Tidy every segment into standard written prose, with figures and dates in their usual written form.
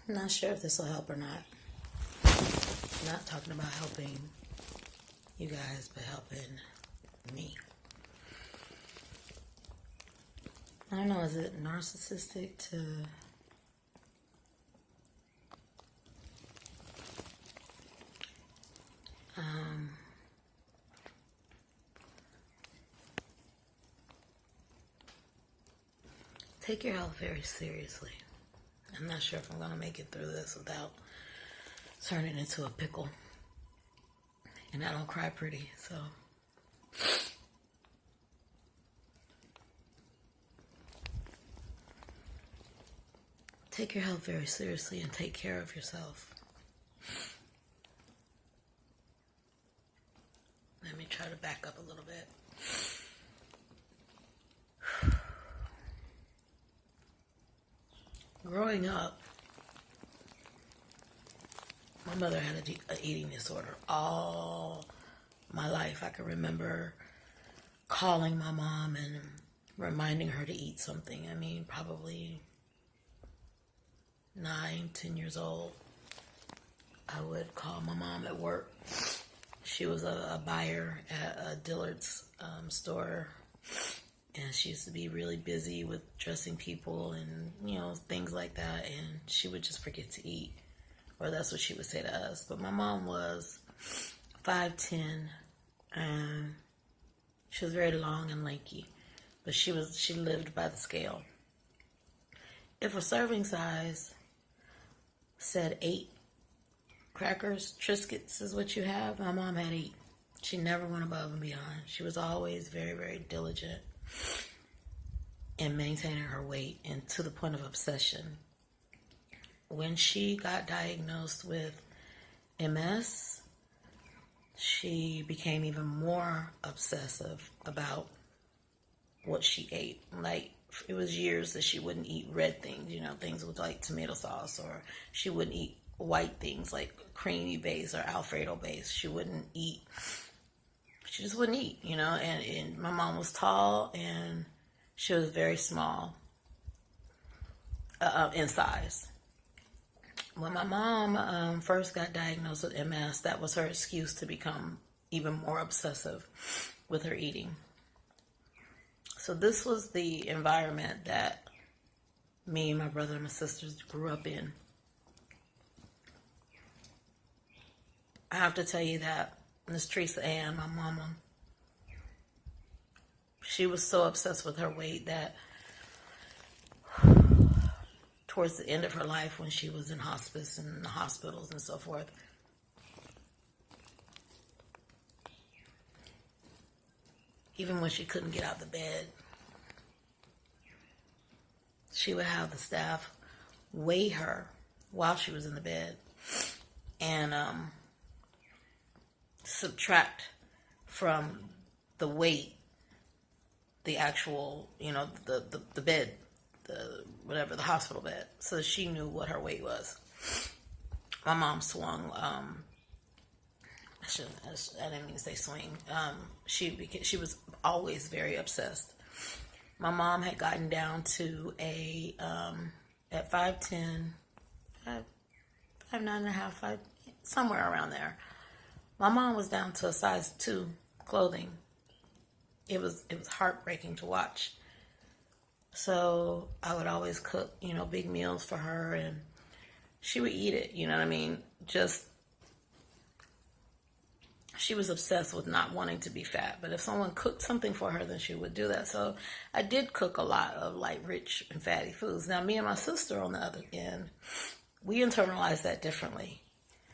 I'm not sure if this will help or not. I'm not talking about helping you guys, but helping me. I don't know, is it narcissistic to take your health very seriously? I'm not sure if I'm going to make it through this without turning into a pickle. And I don't cry pretty, so. Take your health very seriously and take care of yourself. Let me try to back up a little bit. Growing up, my mother had an eating disorder all my life. I can remember calling my mom and reminding her to eat something. I mean, probably 9, 10 years old. I would call my mom at work. She was a buyer at a Dillard's store. And she used to be really busy with dressing people and, things like that. And she would just forget to eat. Or that's what she would say to us. But my mom was 5'10". And she was very long and lanky. But she lived by the scale. If a serving size said 8 crackers, Triscuits is what you have, my mom had 8. She never went above and beyond. She was always very, very diligent in maintaining her weight, and to the point of obsession. When she got diagnosed with MS, she became even more obsessive about what she ate. Like, it was years that she wouldn't eat red things, things with like tomato sauce, or she wouldn't eat white things like creamy base or Alfredo base. She just wouldn't eat, and my mom was tall and she was very small in size. When my mom first got diagnosed with MS, that was her excuse to become even more obsessive with her eating. So this was the environment that me, my brother, and my sisters grew up in. I have to tell you that Miss Teresa Ann, my mama, she was so obsessed with her weight that towards the end of her life, when she was in hospice and the hospitals and so forth, even when she couldn't get out of the bed, she would have the staff weigh her while she was in the bed and subtract from the weight the actual, the bed, the hospital bed, so she knew what her weight was. My mom swung, I didn't mean to say swing. She was always very obsessed. My mom had gotten down to at 5'10", 5'9.5", 5, somewhere around there. My mom was down to a size 2 clothing. It was heartbreaking to watch. So I would always cook, big meals for her, and she would eat it, you know what I mean? She was obsessed with not wanting to be fat. But if someone cooked something for her, then she would do that. So I did cook a lot of rich and fatty foods. Now, me and my sister on the other end, we internalized that differently.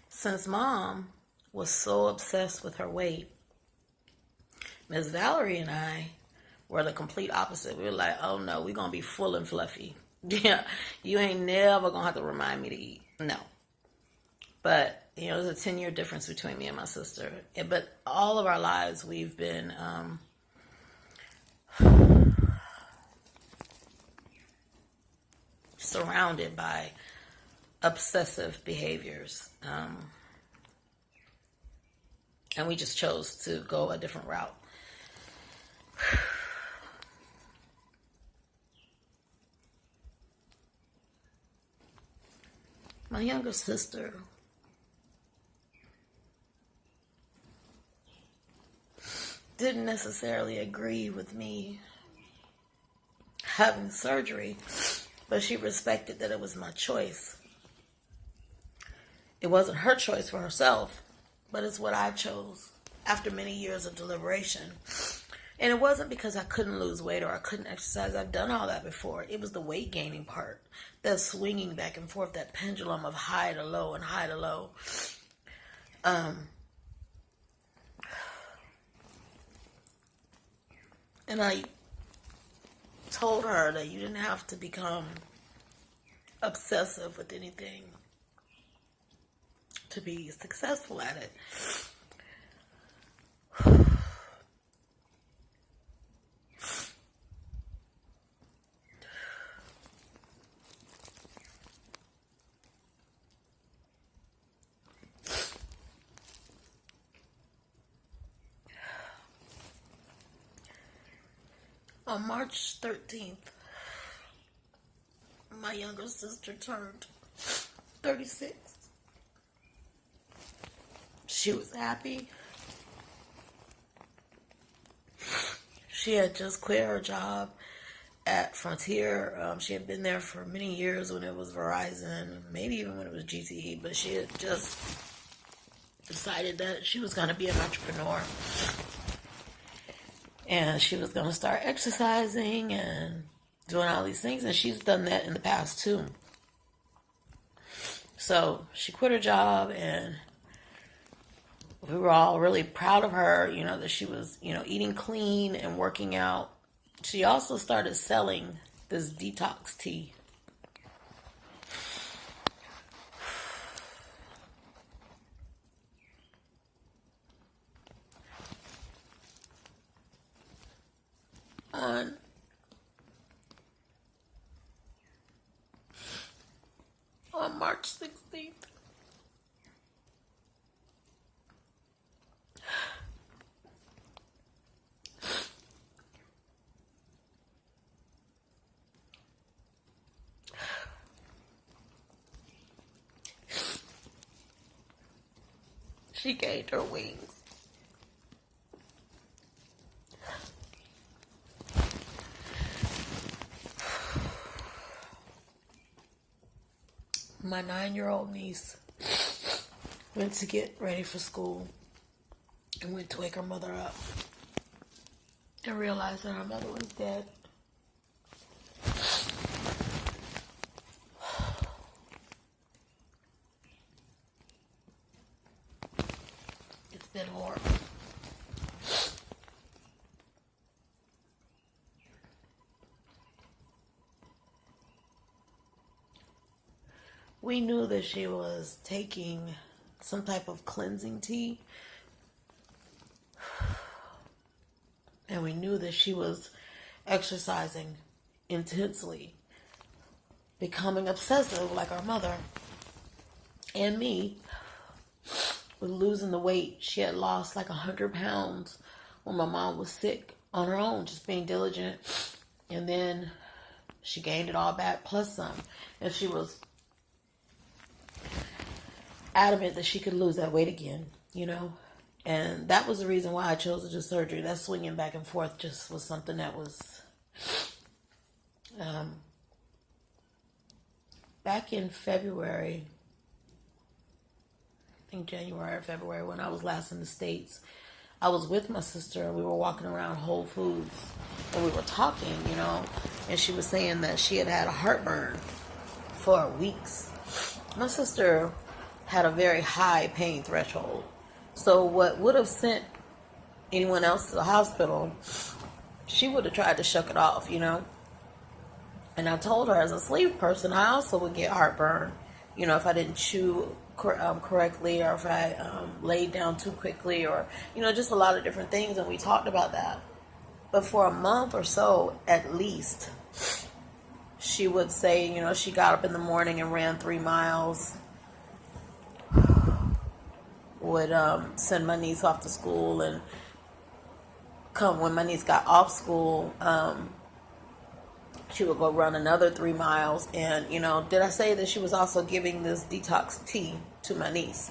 Since Mom was so obsessed with her weight, Miss Valerie and I were the complete opposite. We were like, oh no, we're going to be full and fluffy. Yeah, you ain't never going to have to remind me to eat. No. But, there's a 10-year difference between me and my sister. But all of our lives, we've been surrounded by obsessive behaviors. And we just chose to go a different route. My younger sister didn't necessarily agree with me having surgery, but she respected that it was my choice. It wasn't her choice for herself, but it's what I chose after many years of deliberation. And it wasn't because I couldn't lose weight or I couldn't exercise. I've done all that before. It was the weight gaining part, that swinging back and forth, that pendulum of high to low and high to low. And I told her that you didn't have to become obsessive with anything to be successful at it. On March 13th, my younger sister turned 36. She was happy. She had just quit her job at Frontier. She had been there for many years when it was Verizon, maybe even when it was GTE, but she had just decided that she was going to be an entrepreneur. And she was going to start exercising and doing all these things. And she's done that in the past too. So she quit her job, and we were all really proud of her, that she was, eating clean and working out. She also started selling this detox tea. On March 16th. She gained her wings. My 9-year-old niece went to get ready for school and went to wake her mother up and realized that her mother was dead. It's been horrible. We knew that she was taking some type of cleansing tea. And we knew that she was exercising intensely, becoming obsessive like our mother and me, with losing the weight. She had lost like 100 pounds when my mom was sick on her own, just being diligent. And then she gained it all back plus some. And she was adamant that she could lose that weight again, and that was the reason why I chose to do surgery. That swinging back and forth just was something that was back in February, I think January or February, when I was last in the States. I was with my sister and we were walking around Whole Foods and we were talking, and she was saying that she had had a heartburn for weeks. My sister had a very high pain threshold. So what would have sent anyone else to the hospital, she would have tried to shuck it off, And I told her, as a sleep person, I also would get heartburn, if I didn't chew correctly, or if I laid down too quickly, or, just a lot of different things. And we talked about that. But for a month or so, at least, she would say, she got up in the morning and ran 3 miles, would send my niece off to school, and come when my niece got off school, She would go run another 3 miles. And, did I say that she was also giving this detox tea to my niece?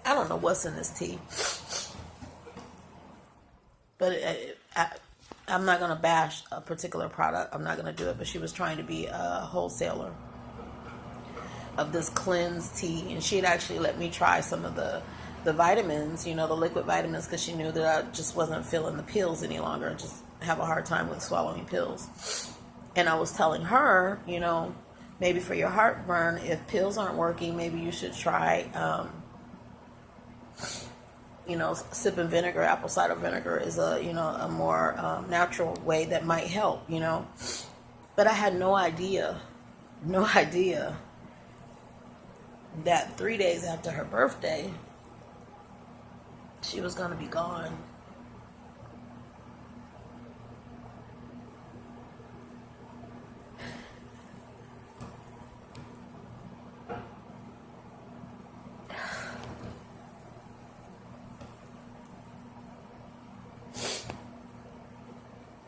I don't know what's in this tea. But I'm not going to bash a particular product. I'm not going to do it. But she was trying to be a wholesaler of this cleanse tea. And she had actually let me try some of the vitamins, the liquid vitamins, because she knew that I just wasn't feeling the pills any longer. I just have a hard time with swallowing pills. And I was telling her, maybe for your heartburn, if pills aren't working, maybe you should try, sipping vinegar. Apple cider vinegar is a more natural way that might help, But I had no idea that 3 days after her birthday, she was going to be gone.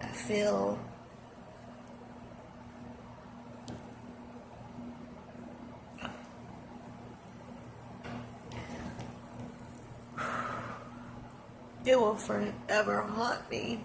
I feel it will forever haunt me.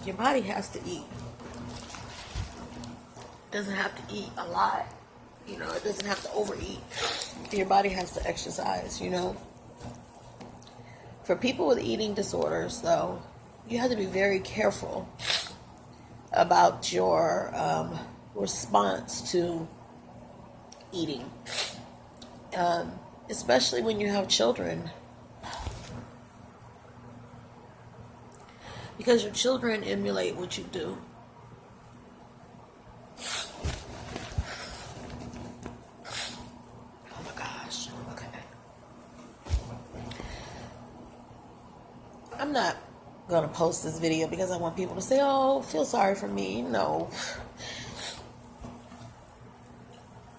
Your body has to eat. It doesn't have to eat a lot. It doesn't have to overeat. Your body has to exercise, For people with eating disorders, though, you have to be very careful about your response to eating. Especially when you have children. Because your children emulate what you do. Oh my gosh. Okay. I'm not going to post this video because I want people to say, oh, feel sorry for me. No.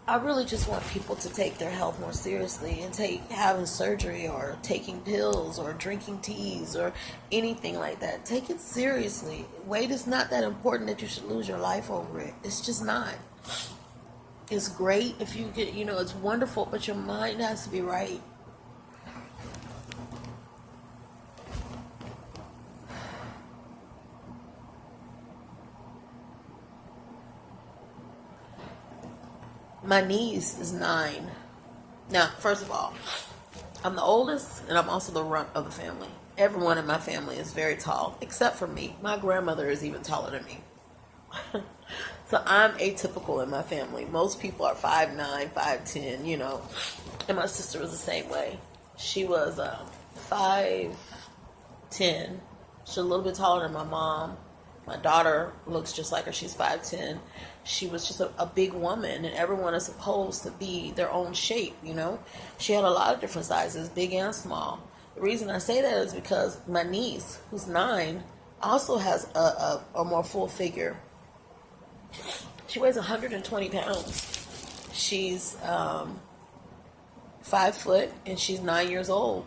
I really just want people to take their health more seriously and take having surgery or taking pills or drinking teas or anything like that. Take it seriously. Weight is not that important that you should lose your life over it. It's just not. It's great if you get, it's wonderful, but your mind has to be right. My niece is 9. Now, first of all, I'm the oldest, and I'm also the runt of the family. Everyone in my family is very tall, except for me. My grandmother is even taller than me. So I'm atypical in my family. Most people are 5'9", 5'10", And my sister was the same way. She was 5'10". She's a little bit taller than my mom. My daughter looks just like her. She's 5'10". She was just a big woman, and everyone is supposed to be their own shape, She had a lot of different sizes, big and small. The reason I say that is because my niece, who's 9, also has a more full figure. She weighs 120 pounds. She's 5 foot, and she's 9 years old.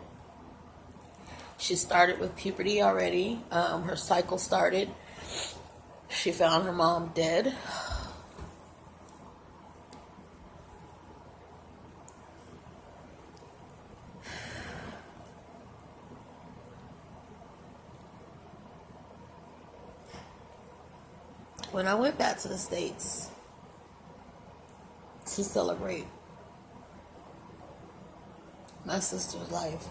She started with puberty already. Her cycle started. She found her mom dead. When I went back to the States to celebrate my sister's life,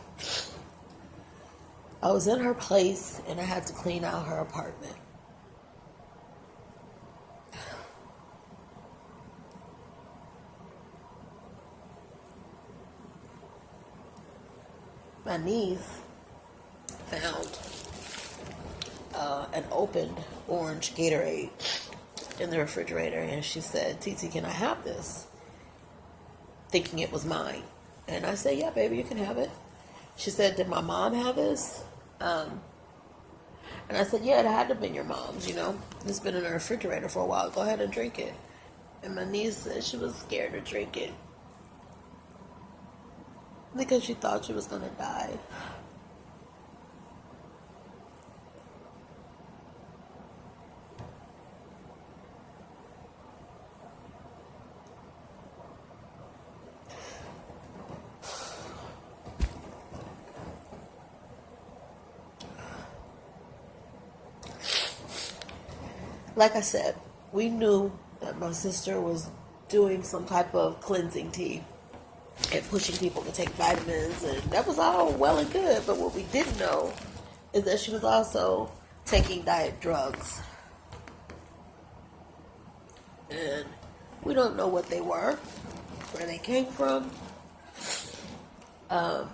I was in her place and I had to clean out her apartment. My niece found an opened orange Gatorade in the refrigerator, and she said, "Titi, can I have this?" Thinking it was mine. And I said, yeah, baby, you can have it. She said, did my mom have this? And I said, yeah, it had to have been your mom's, you know. It's been in the refrigerator for a while. Go ahead and drink it. And my niece said she was scared to drink it because she thought she was going to die. Like I said, we knew that my sister was doing some type of cleansing tea and pushing people to take vitamins, and that was all well and good. But what we didn't know is that she was also taking diet drugs. And we don't know what they were, where they came from. Um,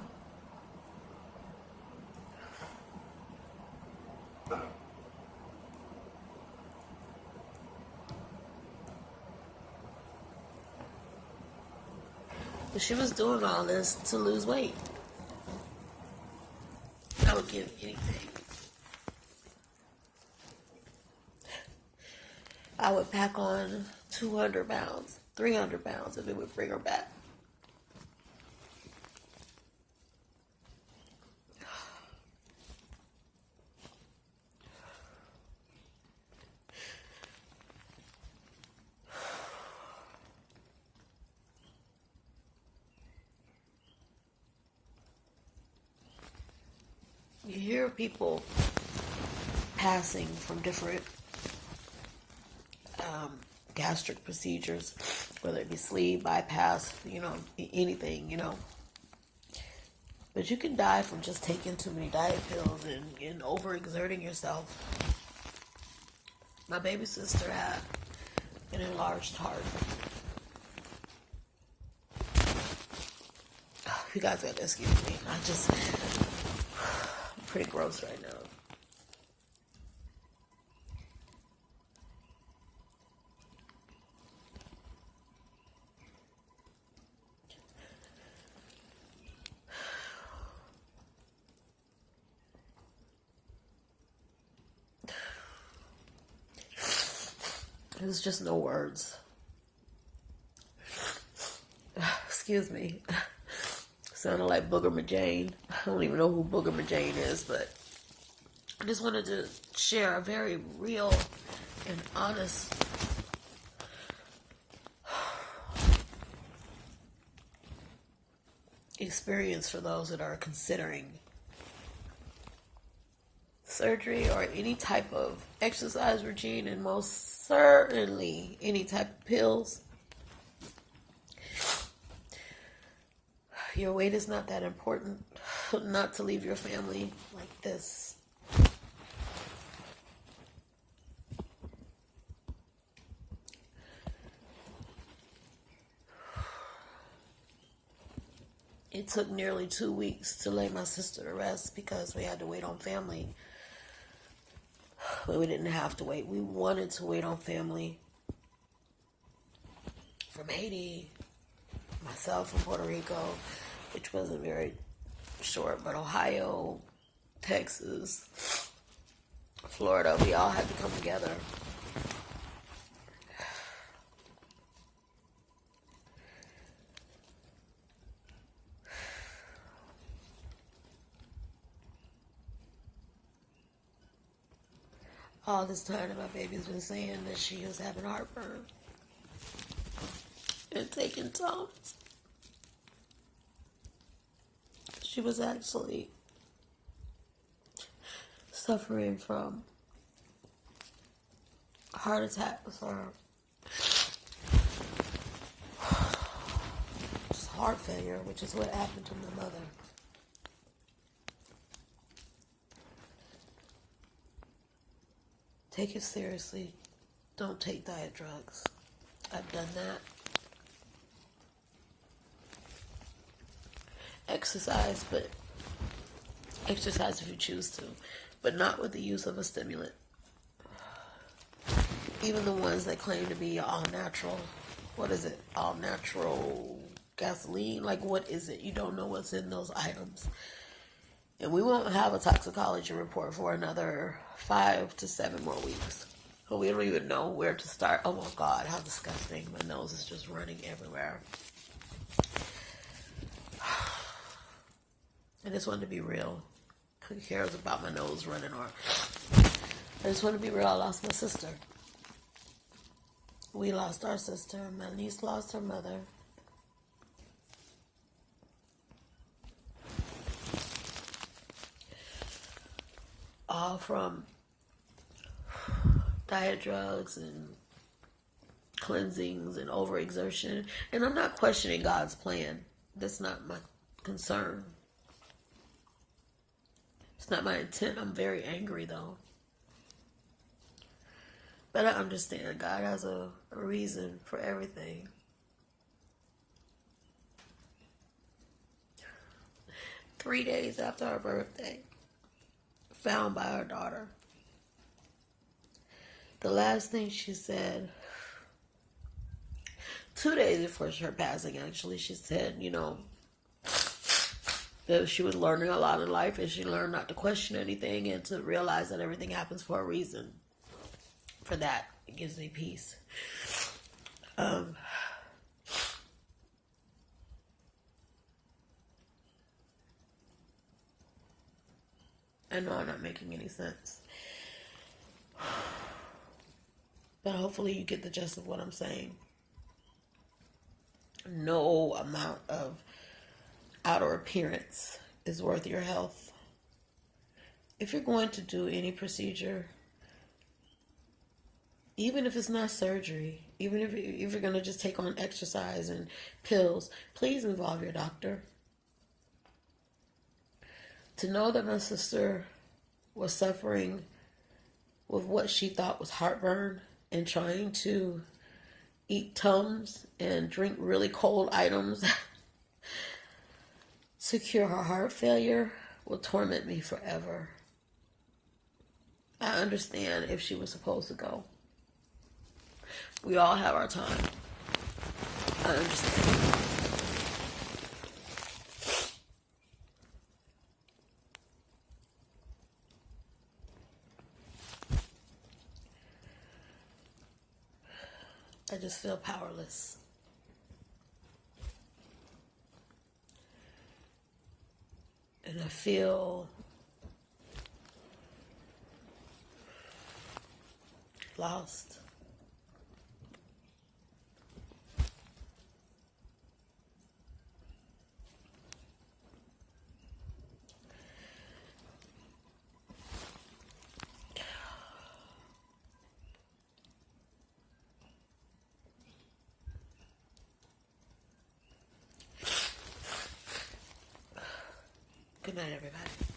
but she was doing all this to lose weight. I would give anything. I would pack on 200 pounds, 300 pounds if it would bring her back. You hear people passing from different gastric procedures, whether it be sleeve, bypass, anything, But you can die from just taking too many diet pills and overexerting yourself. My baby sister had an enlarged heart. You guys got to excuse me. I'm pretty gross right now. There's just no words. Excuse me. Sounded like Booger McJane. I don't even know who Booger McJane is, but I just wanted to share a very real and honest experience for those that are considering surgery or any type of exercise regime, and most certainly any type of pills. Your weight is not that important. Not to leave your family like this. It took nearly 2 weeks to lay my sister to rest because we had to wait on family. But we didn't have to wait. We wanted to wait on family from Haiti, myself from Puerto Rico, which wasn't very short, but Ohio, Texas, Florida, we all had to come together. All this time that my baby's been saying that she was having heartburn and taking Tums. She was actually suffering from heart attacks or just heart failure, which is what happened to my mother. Take it seriously. Don't take diet drugs. I've done that. Exercise if you choose to, but not with the use of a stimulant. Even the ones that claim to be all natural. What is it? All natural gasoline. Like, what is it? You don't know what's in those items. And we won't have a toxicology report for another 5 to 7 more weeks. So we don't even know where to start. Oh my God, how disgusting. My nose is just running everywhere. I just wanted to be real. Who cares about my nose running? Or I just want to be real. I lost my sister. We lost our sister. My niece lost her mother. All from diet drugs and cleansings and overexertion. And I'm not questioning God's plan. That's not my concern. It's not my intent. I'm very angry though. But I understand God has a reason for everything. Three days after her birthday, found by her daughter. The last thing she said, 2 days before her passing, actually, she said, that she was learning a lot in life, and she learned not to question anything and to realize that everything happens for a reason. For that, it gives me peace. I know I'm not making any sense. But hopefully you get the gist of what I'm saying. No amount of outer appearance is worth your health. If you're going to do any procedure, even if it's not surgery, even if you're going to just take on exercise and pills, please involve your doctor. To know that my sister was suffering with what she thought was heartburn and trying to eat Tums and drink really cold items to cure her heart failure will torment me forever. I understand if she was supposed to go. We all have our time. I understand. I just feel powerless. And I feel lost. Good night, everybody.